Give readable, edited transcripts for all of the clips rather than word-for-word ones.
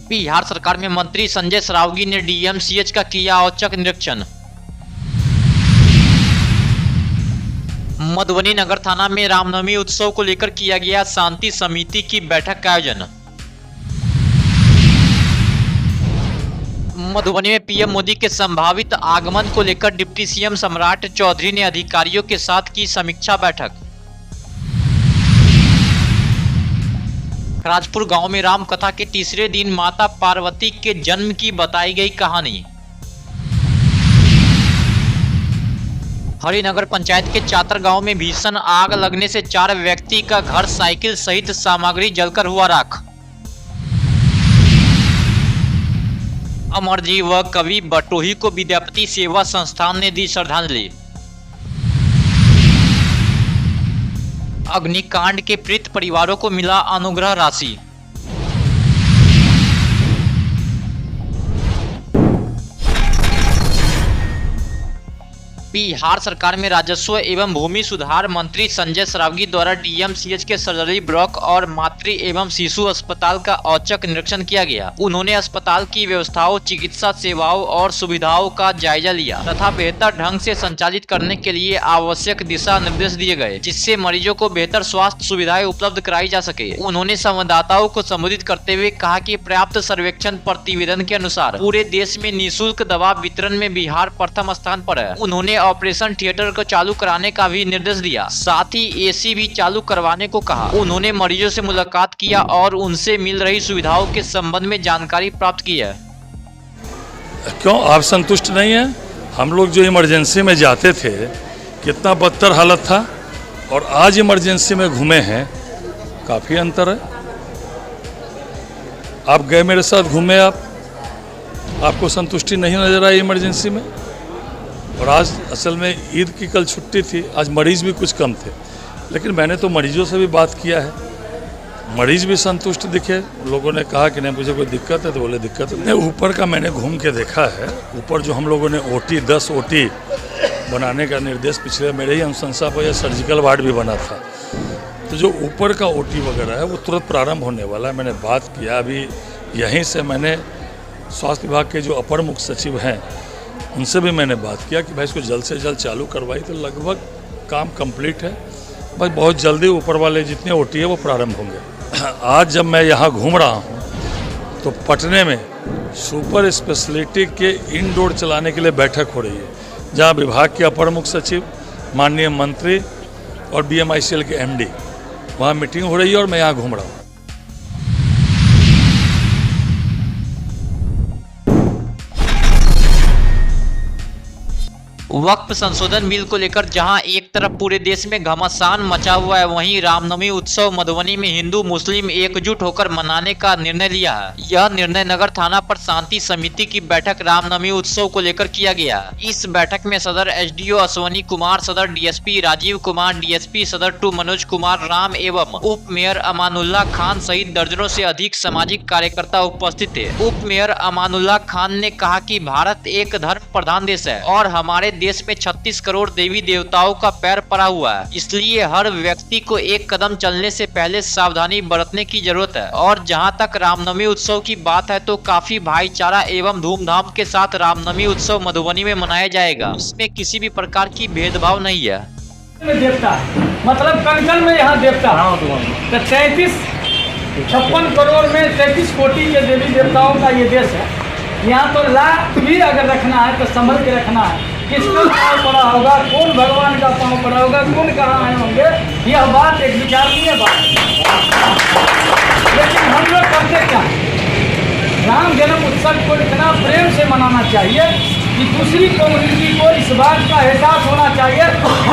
बिहार सरकार में मंत्री संजय सरावगी ने डीएमसीएच का किया औचक निरीक्षण। मधुबनी नगर थाना में रामनवमी उत्सव को लेकर किया गया शांति समिति की बैठक का आयोजन। मधुबनी में पीएम मोदी के संभावित आगमन को लेकर डिप्टी सीएम सम्राट चौधरी ने अधिकारियों के साथ की समीक्षा बैठक। राजपुर गांव में राम कथा के तीसरे दिन माता पार्वती के जन्म की बताई गई कहानी। हरिनगर पंचायत के चातर गांव में भीषण आग लगने से 4 व्यक्ति का घर साइकिल सहित सामग्री जलकर हुआ राख। अमर व कवि बटोही को विद्यापति सेवा संस्थान ने दी श्रद्धांजलि। अग्निकांड के पीड़ित परिवारों को मिला अनुग्रह राशि। बिहार सरकार में राजस्व एवं भूमि सुधार मंत्री संजय सरावगी द्वारा डीएमसीएच के सर्जरी ब्लॉक और मातृ एवं शिशु अस्पताल का औचक निरीक्षण किया गया। उन्होंने अस्पताल की व्यवस्थाओं, चिकित्सा सेवाओं और सुविधाओं का जायजा लिया तथा बेहतर ढंग से संचालित करने के लिए आवश्यक दिशा निर्देश दिए गए, जिससे मरीजों को बेहतर स्वास्थ्य सुविधाएं उपलब्ध कराई जा सके। उन्होंने संवाददाताओं को संबोधित करते हुए कहा कि प्राप्त सर्वेक्षण प्रतिवेदन के अनुसार पूरे देश में निःशुल्क दवा वितरण में बिहार प्रथम स्थान पर है। उन्होंने ऑपरेशन थिएटर को चालू कराने का भी निर्देश दिया, साथ ही एसी भी चालू करवाने को कहा। उन्होंने मरीजों से मुलाकात किया और उनसे मिल रही सुविधाओं के संबंध में जानकारी प्राप्त की है। क्यों आप संतुष्ट नहीं हैं? हम लोग जो इमरजेंसी में जाते थे कितना बदतर हालत था और आज इमरजेंसी में घूमे हैं, काफी अंतर है। आप गए मेरे साथ घूमे, आपको संतुष्टि नहीं नजर आई इमरजेंसी में। और आज असल में ईद की कल छुट्टी थी, आज मरीज भी कुछ कम थे, लेकिन मैंने तो मरीजों से भी बात किया है, मरीज भी संतुष्ट दिखे। लोगों ने कहा कि नहीं मुझे कोई दिक्कत है, तो बोले दिक्कत नहीं। ऊपर का मैंने घूम के देखा है, ऊपर जो हम लोगों ने ओटी 10 ओटी बनाने का निर्देश पिछले मेरे ही अनुशंसा पर, यह सर्जिकल वार्ड भी बना था, तो जो ऊपर का ओटी वगैरह है वो तुरंत प्रारंभ होने वाला है। मैंने बात किया, अभी यहीं से मैंने स्वास्थ्य विभाग के जो अपर मुख्य सचिव हैं उनसे भी मैंने बात किया कि भाई इसको जल्द से जल्द चालू करवाई, तो लगभग काम कंप्लीट है, बस बहुत जल्दी ऊपर वाले जितने ओटी है वो प्रारंभ होंगे। आज जब मैं यहाँ घूम रहा हूँ तो पटने में सुपर स्पेशलिटी के इंडोर चलाने के लिए बैठक हो रही है, जहाँ विभाग के अपर मुख्य सचिव, माननीय मंत्री और BMICL के MD, वहाँ मीटिंग हो रही है और मैं यहाँ घूम रहा हूँ। वक्फ संशोधन बिल को लेकर जहां एक तरफ पूरे देश में घमासान मचा हुआ है, वहीं रामनवमी उत्सव मधुबनी में हिंदू मुस्लिम एकजुट होकर मनाने का निर्णय लिया है। यह निर्णय नगर थाना पर शांति समिति की बैठक रामनवमी उत्सव को लेकर किया गया। इस बैठक में सदर SDO अश्वनी कुमार, सदर DSP राजीव कुमार, DSP सदर 2 मनोज कुमार राम एवं उप मेयर अमानुल्लाह खान सहित दर्जनों से अधिक सामाजिक कार्यकर्ता उपस्थित थे। उप मेयर अमानुल्लाह खान ने कहा कि भारत एक धर्म प्रधान देश है और हमारे देश में 36 करोड़ देवी देवताओं का पैर पड़ा हुआ है, इसलिए हर व्यक्ति को एक कदम चलने से पहले सावधानी बरतने की जरूरत है। और जहां तक रामनवमी उत्सव की बात है तो काफी भाईचारा एवं धूमधाम के साथ रामनवमी उत्सव मधुबनी में मनाया जाएगा। इसमें किसी भी प्रकार की भेदभाव नहीं है। देवता मतलब कण में यहाँ देवता 56 करोड़ में 33 कोटि के देवी देवताओं का ये देश है। यहाँ तो लाख भी अगर रखना है तो संभल के रखना है, किसका पाँव पड़ा होगा, कौन भगवान का पाँव पड़ा होगा, कौन कहाँ आए होंगे, यह बात एक विचारणीय बात है। लेकिन हम लोग करते क्या, राम जन्म उत्सव को इतना प्रेम से मनाना चाहिए कि दूसरी कम्युनिटी को इस बात का एहसास होना चाहिए।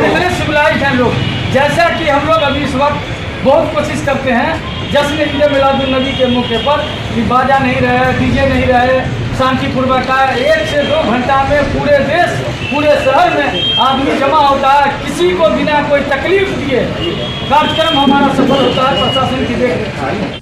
इतने सिविलाइज्ड हैं लोग, जैसा कि हम लोग अभी इस वक्त बहुत कोशिश करते हैं जश्न ईद मिलादुन्नबी के मौके पर कि बाजा नहीं रहे, डीजे नहीं रहे, शांतिपूर्वक 1 से 2 घंटा में पूरे देश, पूरे शहर में आदमी जमा होता है, किसी को बिना कोई तकलीफ दिए कार्यक्रम हमारा सफल होता है। प्रशासन की देखरेख।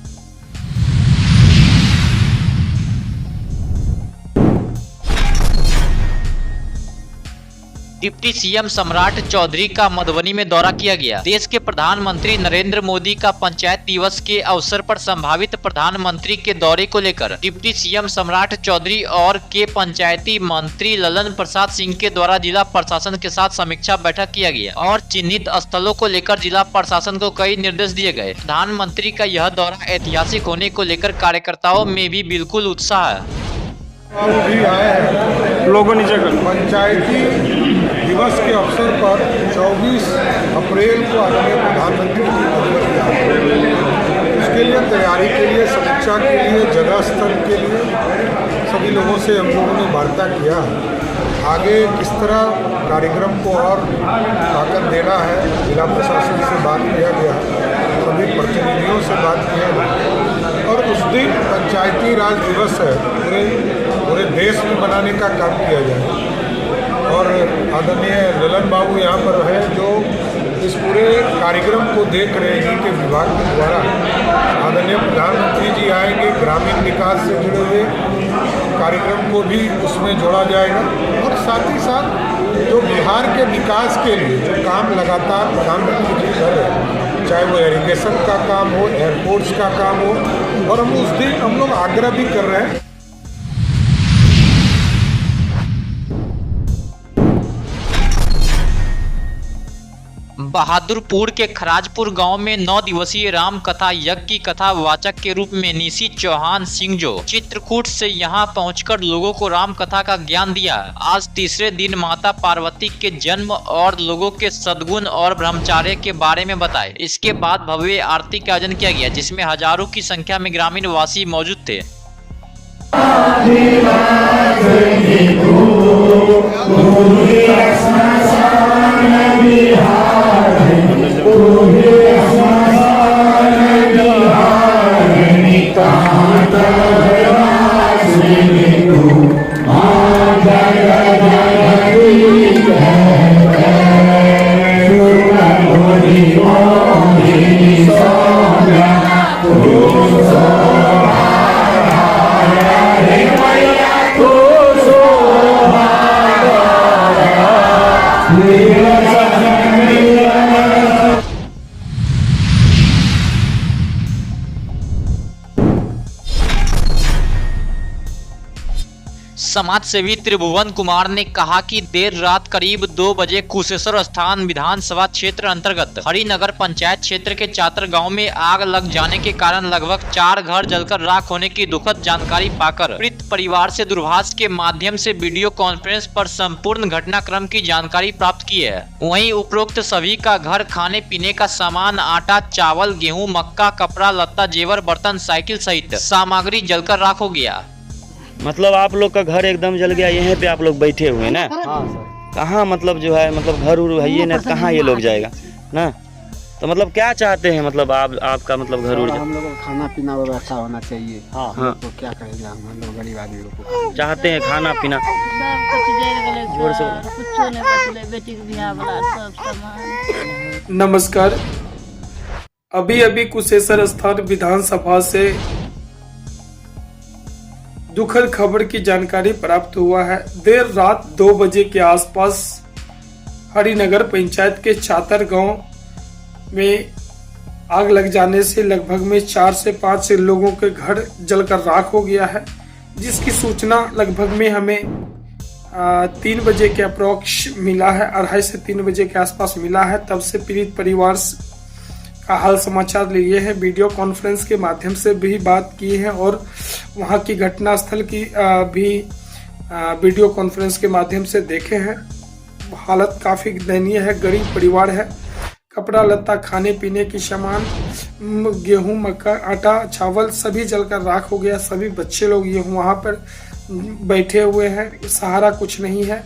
डिप्टी सीएम सम्राट चौधरी का मधुबनी में दौरा किया गया। देश के प्रधानमंत्री नरेंद्र मोदी का पंचायत दिवस के अवसर पर संभावित प्रधानमंत्री के दौरे को लेकर डिप्टी सीएम सम्राट चौधरी और के पंचायती मंत्री ललन प्रसाद सिंह के द्वारा जिला प्रशासन के साथ समीक्षा बैठक किया गया और चिन्हित स्थलों को लेकर जिला प्रशासन को कई निर्देश दिए गए। प्रधानमंत्री का यह दौरा ऐतिहासिक होने को लेकर कार्यकर्ताओं में भी बिल्कुल उत्साह है। भी आए हैं लोगों नीचे कर पंचायती दिवस के अवसर पर 24 अप्रैल को आदरणीय प्रधानमंत्री जी मधुबनी आए। उसके लिए तैयारी के लिए, समीक्षा के लिए, जगह स्तर के लिए सभी लोगों से हम लोगों ने वार्ता किया। आगे किस तरह कार्यक्रम को और ताकत देना है, जिला प्रशासन से बात किया गया, सभी प्रतिनिधियों से बात किया गया और उस दिन पंचायती राज दिवस है पूरे देश में मनाने का काम किया जाए। और आदरणीय ललन बाबू यहाँ पर है जो इस पूरे कार्यक्रम को देख रहे हैं जिनके विभाग के द्वारा। आदरणीय प्रधानमंत्री जी आएंगे, ग्रामीण विकास से जुड़े हुए कार्यक्रम को भी उसमें जोड़ा जाएगा और साथ ही साथ जो बिहार के विकास के लिए जो काम लगातार प्रधानमंत्री जी कर रहे हैं, चाहे वो इरिगेशन का काम हो, एयरपोर्ट्स का काम हो, और हम उस दिन हम लोग आग्रह भी कर रहे हैं। बहादुरपुर के खराजपुर गांव में 9 दिवसीय राम कथा यज्ञ की कथा वाचक के रूप में निशी चौहान सिंह जो चित्रकूट से यहां पहुंचकर लोगों को राम कथा का ज्ञान दिया। आज तीसरे दिन माता पार्वती के जन्म और लोगों के सद्गुण और ब्रह्मचार्य के बारे में बताए। इसके बाद भव्य आरती का आयोजन किया गया जिसमें हजारों की संख्या में ग्रामीण वासी मौजूद थे। समाज सेवी त्रिभुवन कुमार ने कहा कि देर रात करीब 2 बजे कुशेश्वर स्थान विधानसभा क्षेत्र अंतर्गत हरिनगर पंचायत क्षेत्र के चातर गांव में आग लग जाने के कारण लगभग 4 घर जलकर राख होने की दुखद जानकारी पाकर पीड़ित परिवार से दूरभाष के माध्यम से वीडियो कॉन्फ्रेंस पर संपूर्ण घटनाक्रम की जानकारी प्राप्त की है। वहीं उपरोक्त सभी का घर, खाने पीने का सामान, आटा, चावल, गेहूँ, मक्का, कपड़ा लत्ता, जेवर, बर्तन, साइकिल सहित सामग्री जलकर राख हो गया। मतलब आप लोग का घर एकदम जल गया, यहीं पे आप लोग बैठे हुए ना? हाँ सर। कहाँ मतलब जो है मतलब घर उर है ये ना, कहाँ ये लोग जाएगा ना? तो मतलब क्या चाहते हैं, मतलब आपका मतलब घर उर हम लोग को खाना पीना व्यवस्था होना चाहिए। हाँ। तो क्या करेंगे हम लोग गरीब आदमी लोग को चाहते हैं खाना पीना। सब कुछ जल गेलै जोर से सर, कुछो नहीं बचलै, बेटी के बियाह वाला सब सामान। नमस्कार। अभी अभी कुशेश्वर स्थान विधानसभा से दुखद खबर की जानकारी प्राप्त हुआ है। देर रात 2 बजे के आसपास हरिनगर पंचायत के चातर गांव में आग लग जाने से लगभग में 4 से 5 लोगों के घर जलकर राख हो गया है, जिसकी सूचना लगभग में हमें 3 बजे के अप्रोक्स मिला है, 2:30 से 3 बजे के आसपास मिला है। तब से पीड़ित परिवार का हाल समाचार लिए हैं, वीडियो कॉन्फ्रेंस के माध्यम से भी बात की है और वहां की घटनास्थल की भी वीडियो कॉन्फ्रेंस के माध्यम से देखे हैं। हालत काफ़ी दयनीय है, गरीब परिवार है। कपड़ा लत्ता, खाने पीने की सामान, गेहूं, मक्का, आटा, चावल सभी जलकर राख हो गया। सभी बच्चे लोग ये वहाँ पर बैठे हुए हैं, सहारा कुछ नहीं है।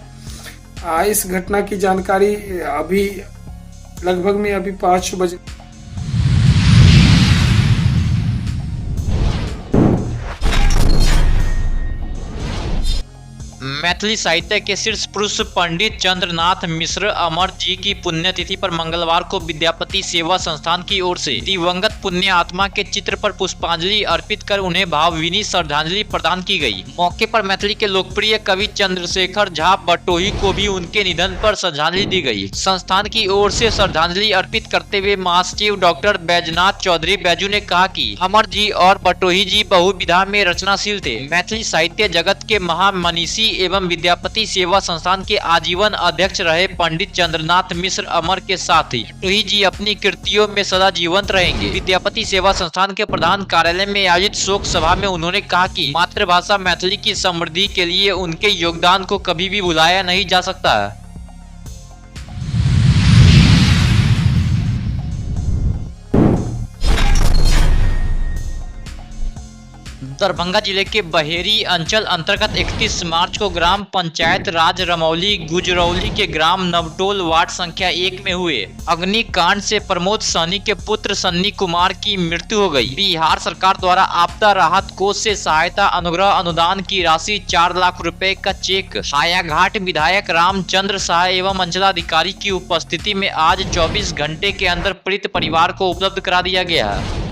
इस घटना की जानकारी अभी लगभग में अभी 5 बजे मैथिली साहित्य के शीर्ष पुरुष पंडित चंद्रनाथ मिश्र अमर जी की पुण्यतिथि पर मंगलवार को विद्यापति सेवा संस्थान की ओर से दिवंगत पुण्य आत्मा के चित्र पर पुष्पांजलि अर्पित कर उन्हें भावभीनी श्रद्धांजलि प्रदान की गई। मौके पर मैथिली के लोकप्रिय कवि चंद्रशेखर झा बटोही को भी उनके निधन पर श्रद्धांजलि दी गई। संस्थान की ओर से श्रद्धांजलि अर्पित करते हुए महासचिव डॉक्टर बैजनाथ चौधरी बैजू ने कहा कि अमर जी और बटोही जी बहुविधा में रचनाशील थे। मैथिली साहित्य जगत के महामनीषी एवं विद्यापति सेवा संस्थान के आजीवन अध्यक्ष रहे पंडित चंद्रनाथ मिश्र अमर के साथ ही बटोही जी अपनी कृतियों में सदा जीवंत रहेंगे। विद्यापति सेवा संस्थान के प्रधान कार्यालय में आयोजित शोक सभा में उन्होंने कहा कि मातृभाषा मैथिली की समृद्धि के लिए उनके योगदान को कभी भी भुलाया नहीं जा सकता है। दरभंगा जिले के बहेरी अंचल अंतर्गत 31 मार्च को ग्राम पंचायत राज रमौली गुजरौली के ग्राम नवटोल वार्ड संख्या 1 में हुए अग्निकांड से प्रमोद सहनी के पुत्र सन्नी कुमार की मृत्यु हो गई। बिहार सरकार द्वारा आपदा राहत कोष से सहायता अनुग्रह अनुदान की राशि 4 लाख रुपए का चेक हायाघाट विधायक रामचंद्र शाह एवं अंचलाधिकारी की उपस्थिति में आज 24 घंटे के अंदर पीड़ित परिवार को उपलब्ध करा दिया गया है।